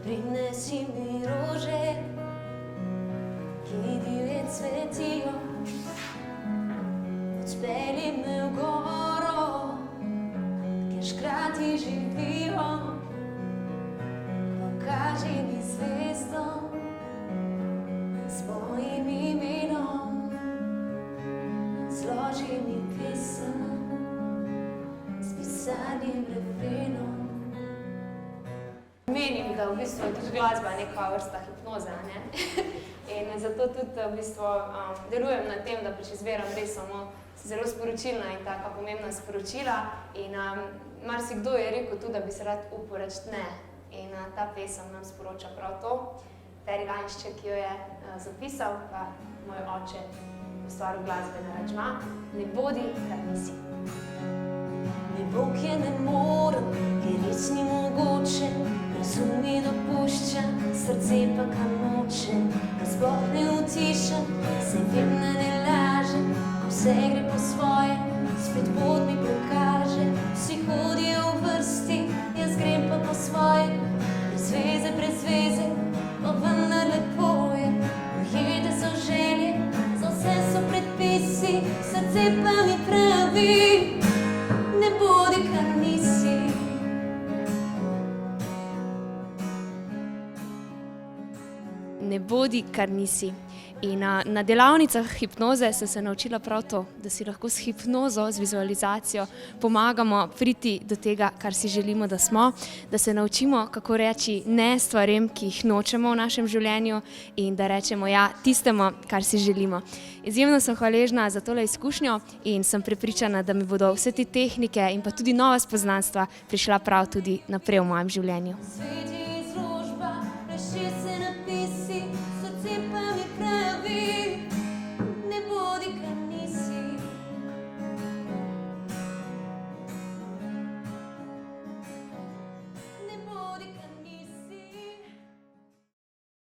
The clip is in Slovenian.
Prinesi mi rože, ki divje cvetijo. Odpelji me v goro, kjer škrati živijo. Pokaži mi zvezdo s mojim imenom. Zloži mi pesem s pisanim refrenom. Menim, da v bistvu je tudi glasba neka vrsta hipnoze, ne? In zato tudi v bistvu delujem na tem, da pač izberam res samo zelo sporočilna in taka pomembna sporočila. In marsikdo je rekel tudi, da bi se rad upal reči ne. In ta pesem nam sporoča prav to. Teri Lanšček, ki jo je zapisal, pa moj oče ustvaril glasbene aranžma. Ne bodi, kar nisi. Ne bo, kje ne morem, kje res ni mogoče. Razum mi dopušča, srce pa kar noče. Ga sploh ne utišam, saj vem, da ne lažem. Ko vse gre po svoje, spet pot mi pokaže. Vsi hodijo v vrsti, jaz grem pa po svoje. Brez veze, pa vendar lepo je. Ujete so želje, za vse so predpisi. Srce pa mi pravi, ne bodi, kar nisi. Ne bodi, kar nisi. In na delavnicah hipnoze sem se naučila prav to, da si lahko s hipnozo, z vizualizacijo pomagamo priti do tega, kar si želimo, da smo, da se naučimo, kako reči ne stvarem, ki jih nočemo v našem življenju in da rečemo ja tistemu, kar si želimo. Izjemno sem hvaležna za tole izkušnjo in sem prepričana, da mi bodo vse te tehnike in pa tudi nova spoznanstva prišla prav tudi naprej v mojem življenju.